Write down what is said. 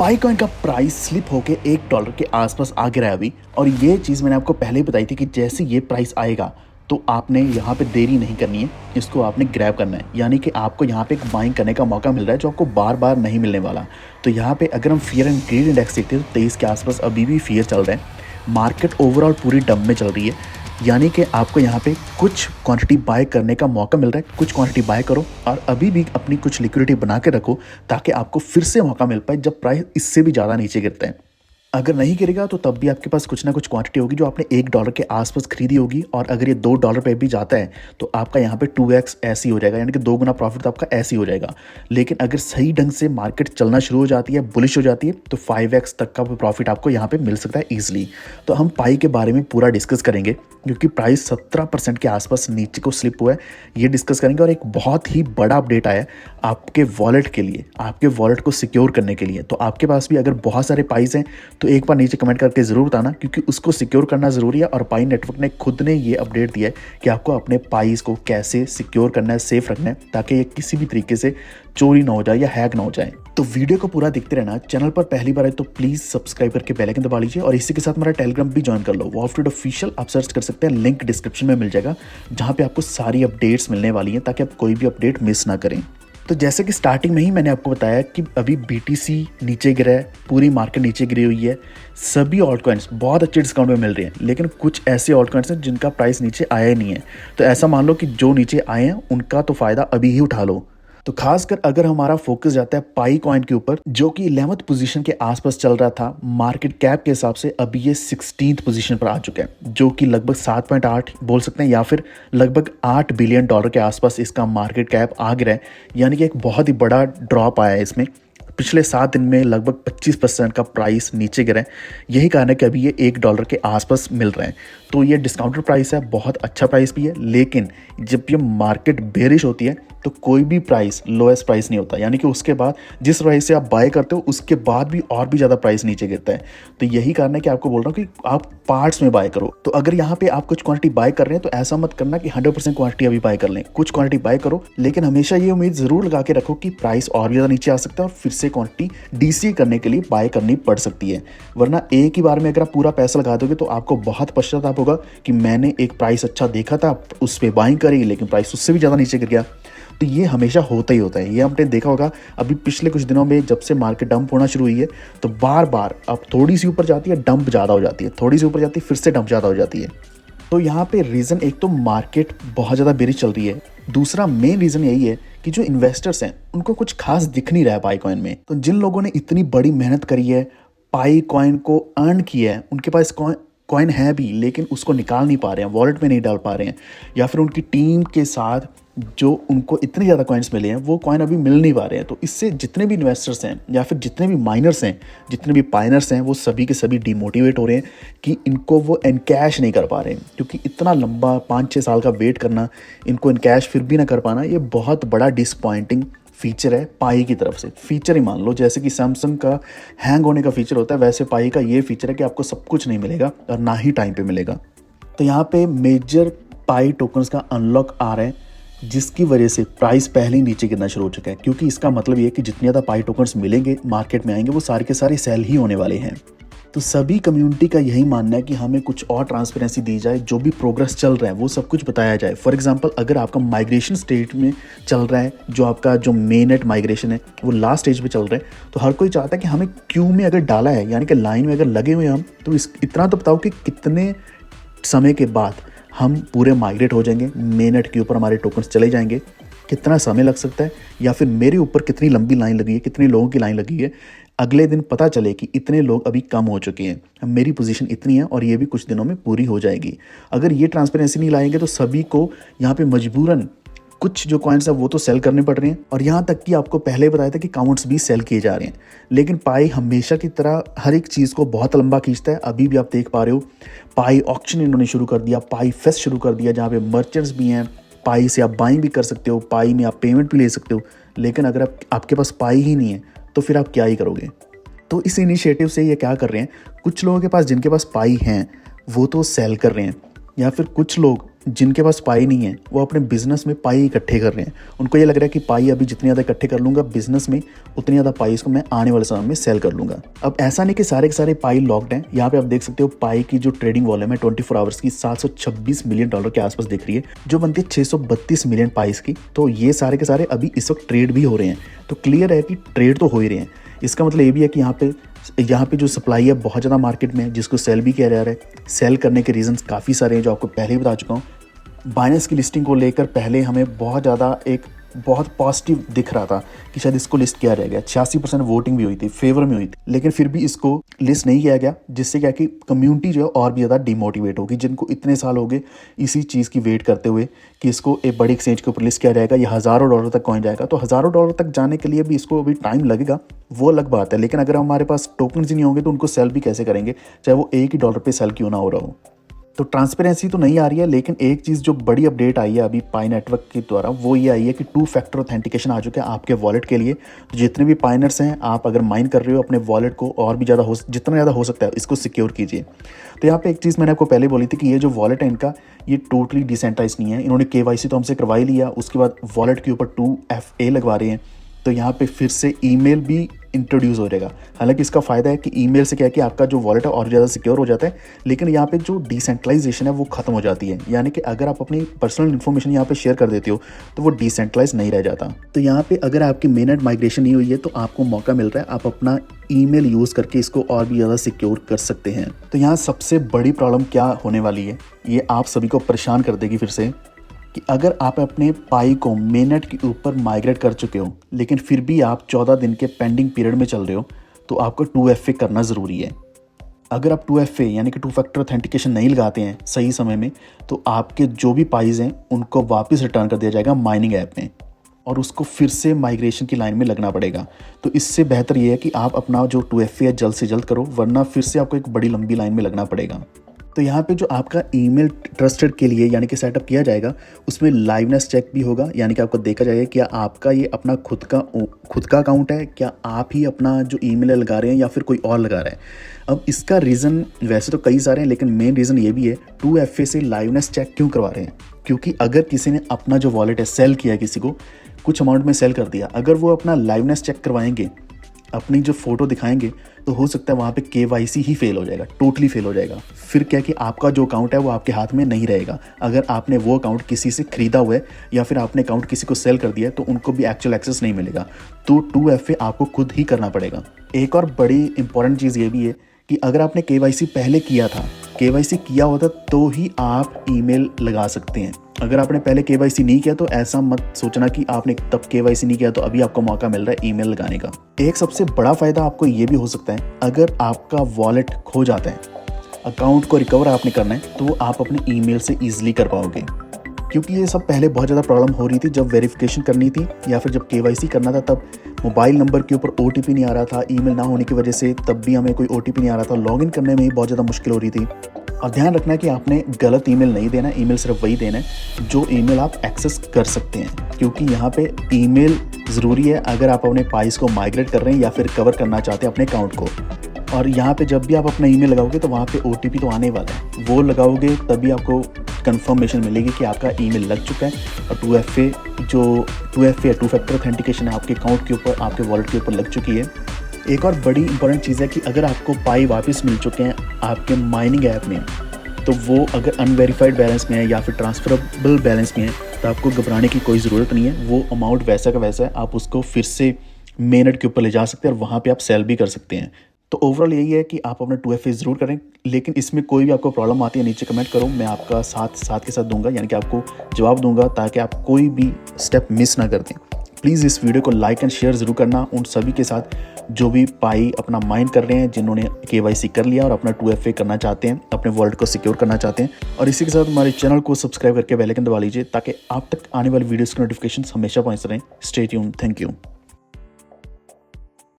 पाई coin का price slip होके $1 के आसपास आ गिरा है अभी। और ये चीज़ मैंने आपको पहले ही बताई थी कि जैसे ये प्राइस आएगा तो आपने यहाँ पे देरी नहीं करनी है, इसको आपने ग्रैब करना है। यानी कि आपको यहाँ पे एक बाइंग करने का मौका मिल रहा है जो आपको बार बार नहीं मिलने वाला। तो यहाँ पे अगर हम फियर एंड ग्रीड इंडेक्स देखते हैं तो 23 के आसपास अभी भी फियर चल रहे हैं। मार्केट ओवरऑल पूरी डंप में चल रही है, यानी कि आपको यहाँ पे कुछ क्वांटिटी बाय करने का मौका मिल रहा है। कुछ क्वांटिटी बाय करो और अभी भी अपनी कुछ लिक्विडिटी बना के रखो ताकि आपको फिर से मौका मिल पाए जब प्राइस इससे भी ज़्यादा नीचे गिरता है। अगर नहीं गिरेगा तो तब भी आपके पास कुछ ना कुछ क्वांटिटी होगी जो आपने $1 के आसपास खरीदी होगी। और अगर ये $2 पे भी जाता है तो आपका यहाँ पे 2x ऐसी हो जाएगा, यानी कि 2 गुना प्रॉफिट तो आपका ऐसे ही हो जाएगा। लेकिन अगर सही ढंग से मार्केट चलना शुरू हो जाती है, बुलिश हो जाती है, तो 5x तक का प्रॉफिट आपको यहाँ पे मिल सकता है ईजिली। तो हम पाई के बारे में पूरा डिस्कस करेंगे क्योंकि प्राइस 17% के आसपास नीचे को स्लिप हुआ है, ये डिस्कस करेंगे। और एक बहुत ही बड़ा अपडेट आया है आपके वॉलेट के लिए, आपके वॉलेट को सिक्योर करने के लिए। तो आपके पास भी अगर बहुत सारे पाइस हैं तो एक बार नीचे कमेंट करके ज़रूर बताना, क्योंकि उसको सिक्योर करना ज़रूरी है। और पाई नेटवर्क ने खुद ने ये अपडेट दिया है कि आपको अपने पाइस को कैसे सिक्योर करना है, सेफ रखना है, ताकि ये किसी भी तरीके से चोरी ना हो जाए या हैक ना हो जाए। तो वीडियो को पूरा देखते रहना। चैनल पर पहली बार है तो प्लीज़ सब्सक्राइब करके बेल आइकन दबा लीजिए और इसी के साथ मेरा टेलीग्राम भी ज्वाइन कर लो। वॉल्फट्रेड ऑफिशियल आप सर्च कर सकते हैं, लिंक डिस्क्रिप्शन में मिल जाएगा, जहाँ पे आपको सारी अपडेट्स मिलने वाली हैं ताकि आप कोई भी अपडेट मिस ना करें। तो जैसे कि स्टार्टिंग में ही मैंने आपको बताया कि अभी BTC नीचे गिरा है, पूरी मार्केट नीचे गिरी हुई है। सभी ऑल्ट कॉइन्स बहुत अच्छे डिस्काउंट में मिल रहे हैं, लेकिन कुछ ऐसे ऑल्ट कॉइन्स हैं जिनका प्राइस नीचे आया ही नहीं है। तो ऐसा मान लो कि जो नीचे आए हैं उनका तो फ़ायदा अभी ही उठा लो। तो खासकर अगर हमारा फोकस जाता है पाई कॉइन के ऊपर, जो कि 11th पोजीशन के आसपास चल रहा था मार्केट कैप के हिसाब से, अभी ये 16th पोजीशन पर आ चुका है, जो कि लगभग 7.8 बोल सकते हैं या फिर लगभग $8 बिलियन के आसपास इसका मार्केट कैप आ गिरा है। यानी कि एक बहुत ही बड़ा ड्रॉप आया है इसमें। पिछले 7 दिन में लगभग 25% का प्राइस नीचे गिरा है। यही कारण है कि अभी ये $1 के आसपास मिल रहे हैं। तो ये डिस्काउंटेड प्राइस है, बहुत अच्छा प्राइस भी है। लेकिन जब ये मार्केट बेरिश होती है तो कोई भी प्राइस लोएस्ट प्राइस नहीं होता, यानी कि उसके बाद जिस प्राइस से आप बाय करते हो उसके बाद भी और भी ज़्यादा प्राइस नीचे गिरता है। तो यही कारण है कि आपको बोल रहा हूँ कि आप पार्ट्स में बाय करो। तो अगर यहाँ पे आप कुछ क्वांटिटी बाय कर रहे हैं तो ऐसा मत करना कि 100% क्वांटिटी अभी बाय कर लें। कुछ क्वांटिटी बाय करो, लेकिन हमेशा ये उम्मीद ज़रूर लगा के रखो कि प्राइस और भी ज़्यादा नीचे आ सकता है और फिर से क्वांटिटी DCA करने के लिए बाय करनी पड़ सकती है। वरना एक ही बार में अगर आप पूरा पैसा लगा दोगे तो आपको बहुत पश्चाताप होगा कि मैंने एक प्राइस अच्छा देखा था, उस पर बाइंग करी, लेकिन प्राइस उससे भी ज़्यादा नीचे गिर गया। तो ये हमेशा होता ही होता है। ये हमने देखा होगा अभी पिछले कुछ दिनों में, जब से मार्केट डंप होना शुरू हुई है तो बार बार अब थोड़ी सी ऊपर जाती है, डंप ज़्यादा हो जाती है, थोड़ी सी ऊपर जाती है, फिर से डंप ज़्यादा हो जाती है। तो यहाँ पे रीज़न एक तो मार्केट बहुत ज़्यादा बेरिश चल रही है, दूसरा मेन रीज़न यही है कि जो इन्वेस्टर्स हैं उनको कुछ खास दिख नहीं रहा है पाई कॉइन में। तो जिन लोगों ने इतनी बड़ी मेहनत करी है, पाई कॉइन को अर्न किया है, उनके पास कॉइन है भी लेकिन उसको निकाल नहीं पा रहे हैं, वॉलेट में नहीं डाल पा रहे हैं, या फिर उनकी टीम के साथ जो उनको इतने ज़्यादा कॉइन्स मिले हैं वो कॉइन अभी मिल नहीं पा रहे हैं। तो इससे जितने भी इन्वेस्टर्स हैं या फिर जितने भी माइनर्स हैं, जितने भी पाइनर्स हैं, वो सभी के सभी डिमोटिवेट हो रहे हैं कि इनको वो एनकैश नहीं कर पा रहे हैं। क्योंकि इतना लंबा 5-6 साल का वेट करना, इनको एनकैश फिर भी ना कर पाना, ये बहुत बड़ा डिसपॉइंटिंग फीचर है पाई की तरफ से। फीचर ही मान लो, जैसे कि सैमसंग का हैंग होने का फीचर होता है, वैसे पाई का ये फीचर है कि आपको सब कुछ नहीं मिलेगा और ना ही टाइम पे मिलेगा। तो यहाँ पे मेजर पाई टोकन्स का अनलॉक आ रहा है, जिसकी वजह से प्राइस पहले ही नीचे गिरना शुरू हो चुका है। क्योंकि इसका मतलब ये है कि जितने ज़्यादा पाई टोकन्स मिलेंगे मार्केट में आएंगे वो सारे के सारे सेल ही होने वाले हैं। तो सभी कम्युनिटी का यही मानना है कि हमें कुछ और ट्रांसपेरेंसी दी जाए, जो भी प्रोग्रेस चल रहा है वो सब कुछ बताया जाए। फॉर एग्जांपल अगर आपका माइग्रेशन स्टेट में चल रहा है, जो आपका जो मेन नेट माइग्रेशन है वो लास्ट स्टेज पे चल रहा है, तो हर कोई चाहता है कि हमें क्यू में अगर डाला है, यानी कि लाइन में अगर लगे हुए हम, तो इतना तो बताओ कि कितने समय के बाद हम पूरे माइग्रेट हो जाएंगे, मेन नेट के ऊपर हमारे टोकन्स चले जाएंगे, कितना समय लग सकता है, या फिर मेरे ऊपर कितनी लंबी लाइन लगी है, कितने लोगों की लाइन लगी है, अगले दिन पता चले कि इतने लोग अभी कम हो चुके हैं, मेरी पोजीशन इतनी है और ये भी कुछ दिनों में पूरी हो जाएगी। अगर ये ट्रांसपेरेंसी नहीं लाएंगे तो सभी को यहाँ पे मजबूरन कुछ जो कॉइन्स है वो तो सेल करने पड़ रहे हैं। और यहाँ तक कि आपको पहले बताया था कि काउंट्स भी सेल किए जा रहे हैं। लेकिन पाई हमेशा की तरह हर एक चीज़ को बहुत लंबा खींचता है। अभी भी आप देख पा रहे हो पाई ऑक्शन इन्होंने शुरू कर दिया, पाई फेस्ट शुरू कर दिया, जहाँ पे मर्चेंट्स भी हैं, पाई से आप बाइंग भी कर सकते हो, पाई में आप पेमेंट भी ले सकते हो। लेकिन अगर आपके पास पाई ही नहीं है तो फिर आप क्या ही करोगे। तो इस इनिशिएटिव से ये क्या कर रहे हैं, कुछ लोगों के पास जिनके पास पाई हैं वो तो सेल कर रहे हैं, या फिर कुछ लोग जिनके पास पाई नहीं है वो अपने बिजनेस में पाई इकट्ठे कर रहे हैं। उनको ये लग रहा है कि पाई अभी जितनी ज़्यादा इकट्ठे कर लूँगा बिजनेस में, उतनी ज़्यादा पाई इसको मैं आने वाले समय में सेल कर लूँगा। अब ऐसा नहीं कि सारे के सारे पाई लॉक्ड हैं। यहाँ पे आप देख सकते हो पाई की जो ट्रेडिंग वॉल्यूम है 24 आवर्स की $726 मिलियन के आसपास दिख रही है, जो बनती है 632 मिलियन पाइस की। तो ये सारे के सारे अभी इस वक्त ट्रेड भी हो रहे हैं। तो क्लियर है कि ट्रेड तो हो ही रहे हैं। इसका मतलब ये भी है कि यहाँ पे जो सप्लाई है बहुत ज़्यादा मार्केट में है, जिसको सेल भी किया जा रहा है। सेल करने के रीजंस काफ़ी सारे हैं जो आपको पहले ही बता चुका हूँ। बाइनेंस की लिस्टिंग को लेकर पहले हमें बहुत ज़्यादा एक बहुत पॉजिटिव दिख रहा था कि शायद इसको लिस्ट किया जाएगा। 86% वोटिंग भी हुई थी, फेवर में हुई थी, लेकिन फिर भी इसको लिस्ट नहीं किया गया, जिससे क्या कि कम्युनिटी जो है और भी ज़्यादा डिमोटिवेट होगी, जिनको इतने साल हो गए इसी चीज़ की वेट करते हुए कि इसको एक बड़ी एक्सचेंज के ऊपर लिस्ट किया जाएगा, या हज़ारों डॉलर तक कॉइन जाएगा। तो हज़ारों डॉलर तक जाने के लिए भी इसको अभी टाइम लगेगा, वो अलग बात है। लेकिन अगर हमारे पास टोकन्स ही नहीं होंगे तो उनको सेल भी कैसे करेंगे, चाहे वो एक ही डॉलर पे सेल क्यों ना हो रहा हो। तो ट्रांसपेरेंसी तो नहीं आ रही है, लेकिन एक चीज़ जो बड़ी अपडेट आई है अभी पाई नेटवर्क के द्वारा, वो ये आई है कि 2 फैक्टर ऑथेंटिकेशन आ चुका है आपके वॉलेट के लिए। तो जितने भी पाइनर्स हैं, आप अगर माइन कर रहे हो अपने वॉलेट को और भी जितना ज़्यादा हो सकता है इसको सिक्योर कीजिए। तो यहाँ पे एक चीज़ मैंने आपको पहले बोली थी कि ये जो वॉलेट है इनका, ये टोटली डिसेंट्रलाइज नहीं है। इन्होंने KYC तो हमसे करवा ही लिया, उसके बाद वॉलेट के ऊपर 2FA लगवा रहे हैं। तो यहाँ पे फिर से ईमेल भी इंट्रोड्यूस हो जाएगा। हालांकि इसका फ़ायदा है कि ईमेल से क्या है कि आपका जो वॉलेट है और ज़्यादा सिक्योर हो जाता है, लेकिन यहाँ पे जो डिसेंट्रलाइजेशन है वो ख़त्म हो जाती है। यानी कि अगर आप अपनी पर्सनल इन्फॉर्मेशन यहाँ पे शेयर कर देते हो तो वो डिसेंट्रलाइज नहीं रह जाता। तो यहाँ पे अगर आपकी मेननेट माइग्रेशन नहीं हुई है तो आपको मौका मिल रहा है, आप अपना ईमेल यूज़ करके इसको और भी ज़्यादा सिक्योर कर सकते हैं। तो यहाँ सबसे बड़ी प्रॉब्लम क्या होने वाली है, ये आप सभी को परेशान कर देगी फिर से, कि अगर आप अपने पाई को मेननेट के ऊपर माइग्रेट कर चुके हो, लेकिन फिर भी आप 14 दिन के पेंडिंग पीरियड में चल रहे हो, तो आपको 2FA करना ज़रूरी है। अगर आप 2FA यानी कि 2 फैक्टर ऑथेंटिकेशन नहीं लगाते हैं सही समय में, तो आपके जो भी पाइज हैं उनको वापस रिटर्न कर दिया जाएगा माइनिंग ऐप में, और उसको फिर से माइग्रेशन की लाइन में लगना पड़ेगा। तो इससे बेहतर ये है कि आप अपना जो 2FA है जल्द से जल्द करो, वरना फिर से आपको एक बड़ी लंबी लाइन में लगना पड़ेगा। तो यहाँ पे जो आपका ईमेल ट्रस्टेड के लिए यानी कि सेटअप किया जाएगा, उसमें लाइवनेस चेक भी होगा। यानी कि आपको देखा जाएगा क्या आपका ये अपना खुद का अकाउंट है, क्या आप ही अपना जो ईमेल लगा रहे हैं या फिर कोई और लगा रहा है। अब इसका रीज़न वैसे तो कई सारे हैं, लेकिन मेन रीज़न ये भी है 2FA से लाइवनेस चेक क्यों करवा रहे हैं, क्योंकि अगर किसी ने अपना जो वॉलेट है सेल किया, किसी को कुछ अमाउंट में सेल कर दिया, अगर वो अपना लाइवनेस चेक करवाएंगे, अपनी जो फ़ोटो दिखाएंगे, तो हो सकता है वहाँ पे KYC ही फेल हो जाएगा, टोटली फेल हो जाएगा। फिर क्या कि आपका जो अकाउंट है वो आपके हाथ में नहीं रहेगा। अगर आपने वो अकाउंट किसी से ख़रीदा हुआ है या फिर आपने अकाउंट किसी को सेल कर दिया है, तो उनको भी एक्चुअल एक्सेस नहीं मिलेगा। तो 2FA आपको खुद ही करना पड़ेगा। एक और बड़ी इंपॉर्टेंट चीज़ ये भी है कि अगर आपने KYC पहले किया था, KYC किया होता तो ही आप ईमेल लगा सकते हैं। अगर आपने पहले KYC नहीं किया तो ऐसा मत सोचना कि आपने तब KYC नहीं किया तो अभी आपको मौका मिल रहा है ईमेल लगाने का। एक सबसे बड़ा फ़ायदा आपको ये भी हो सकता है, अगर आपका वॉलेट खो जाता है, अकाउंट को रिकवर आपने करना है, तो आप अपने ईमेल से ईजिली कर पाओगे। क्योंकि ये सब पहले बहुत ज़्यादा प्रॉब्लम हो रही थी जब वेरिफिकेशन करनी थी या फिर जब KYC करना था, तब मोबाइल नंबर के ऊपर OTP नहीं आ रहा था, ईमेल ना होने की वजह से तब भी हमें कोई OTP नहीं आ रहा था, लॉगिन करने में ही बहुत ज़्यादा मुश्किल हो रही थी। और ध्यान रखना है कि आपने गलत ईमेल नहीं देना, ईमेल सिर्फ वही देना है जो ईमेल आप एक्सेस कर सकते हैं, क्योंकि यहाँ पे ईमेल ज़रूरी है अगर आप अपने पाइस को माइग्रेट कर रहे हैं या फिर कवर करना चाहते हैं अपने अकाउंट को। और यहाँ पे जब भी आप अपना ईमेल लगाओगे तो वहाँ पे OTP तो आने वाला है, वो लगाओगे तभी आपको कंफर्मेशन मिलेगी कि आपका ईमेल लग चुका है। और 2FA 2 फैक्टर ऑथेंटिकेशन है आपके अकाउंट के ऊपर, आपके वॉलेट के ऊपर लग चुकी है। एक और बड़ी इंपॉर्टेंट चीज़ है कि अगर आपको पाई वापस मिल चुके हैं आपके माइनिंग ऐप में, तो वो अगर अनवेरीफाइड बैलेंस में है या फिर ट्रांसफरेबल बैलेंस में है, तो आपको घबराने की कोई ज़रूरत नहीं है। वो अमाउंट वैसा का वैसा है, आप उसको फिर से मेननेट के ऊपर ले जा सकते हैं और वहाँ पे आप सेल भी कर सकते हैं। तो ओवरऑल यही है कि आप अपना 2FA ज़रूर करें, लेकिन इसमें कोई भी आपको प्रॉब्लम आती है नीचे कमेंट करो, मैं आपका साथ के साथ दूंगा, यानी कि आपको जवाब दूंगा, ताकि आप कोई भी स्टेप मिस ना कर दें। प्लीज़ इस वीडियो को लाइक एंड शेयर ज़रूर करना उन सभी के साथ जो भी पाई अपना माइन कर रहे हैं, जिन्होंने KYC कर लिया और अपना 2FA करना चाहते हैं, अपने वॉलेट को सिक्योर करना चाहते हैं। और इसी के साथ हमारे चैनल को सब्सक्राइब करके बेल आइकन दबा लीजिए, ताकि आप तक आने वाली वीडियोज़ की नोटिफिकेशन हमेशा पहुँच रहें। Stay tuned, thank you.